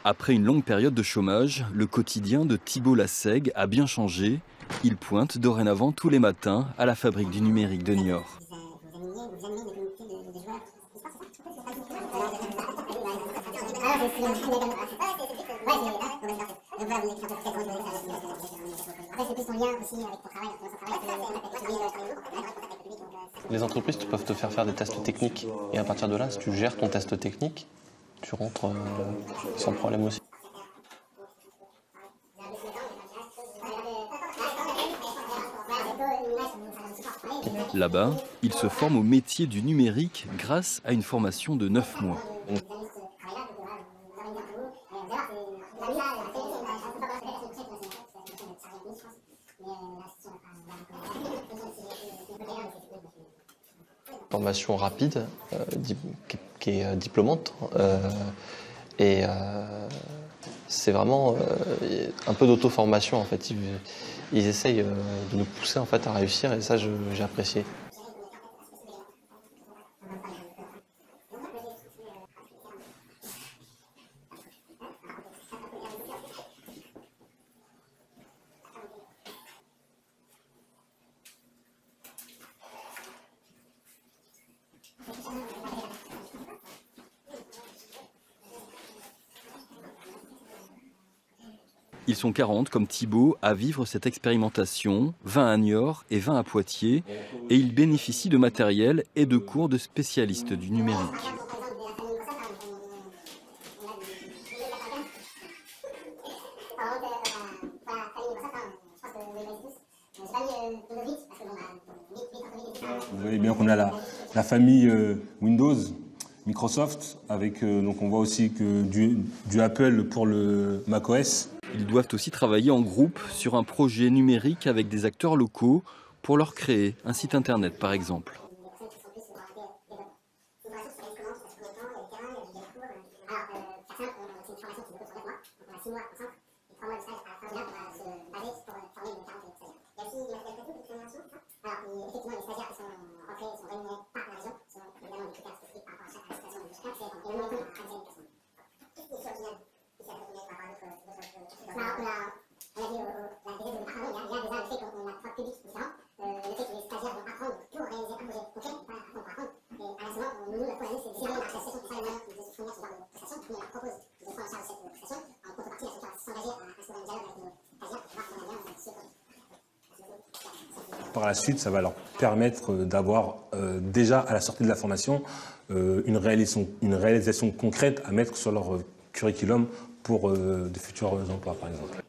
Après une longue période de chômage, le quotidien de Thibault Lassègue a bien changé. Il pointe dorénavant tous les matins à la fabrique du numérique de Niort. Les entreprises peuvent te faire des tests techniques et à partir de là, si tu gères ton test technique, tu rentres sans problème aussi. Là-bas, il se forme au métier du numérique grâce à une formation de 9 mois. Formation rapide, qui est diplômante, et c'est vraiment un peu d'auto-formation en fait. Ils essayent de nous pousser en fait à réussir et ça j'ai apprécié. Ils sont 40 comme Thibault à vivre cette expérimentation, 20 à Niort et 20 à Poitiers, et ils bénéficient de matériel et de cours de spécialistes du numérique. Vous voyez bien qu'on a la famille Windows, Microsoft, avec donc on voit aussi que du Apple pour le macOS. Ils doivent aussi travailler en groupe sur un projet numérique avec des acteurs locaux pour leur créer un site internet par exemple. Par la suite, ça va leur permettre d'avoir déjà à la sortie de la formation une réalisation concrète à mettre sur leur curriculum pour de futurs emplois, par exemple.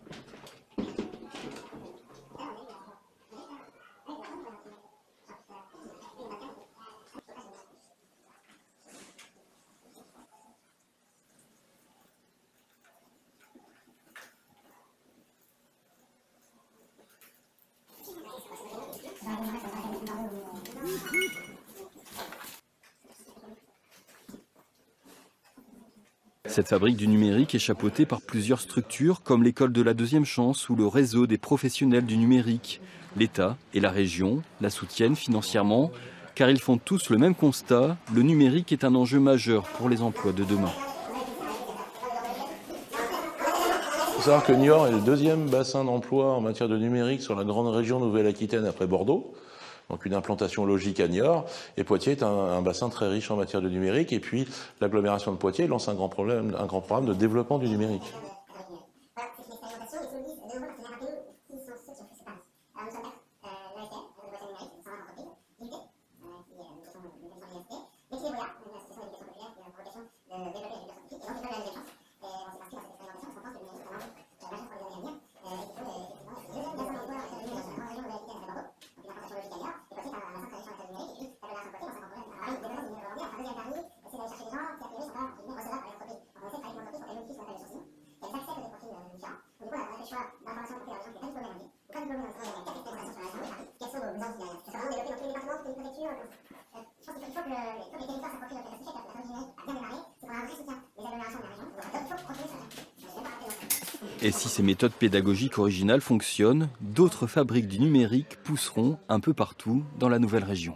Cette fabrique du numérique est chapeautée par plusieurs structures comme l'école de la deuxième chance ou le réseau des professionnels du numérique. L'État et la région la soutiennent financièrement car ils font tous le même constat, le numérique est un enjeu majeur pour les emplois de demain. Il faut savoir que Niort est le deuxième bassin d'emploi en matière de numérique sur la grande région Nouvelle-Aquitaine après Bordeaux. Donc une implantation logique à Niort. Et Poitiers est un bassin très riche en matière de numérique. Et puis l'agglomération de Poitiers lance un grand programme de développement du numérique. Et si ces méthodes pédagogiques originales fonctionnent, d'autres fabriques du numérique pousseront un peu partout dans la nouvelle région.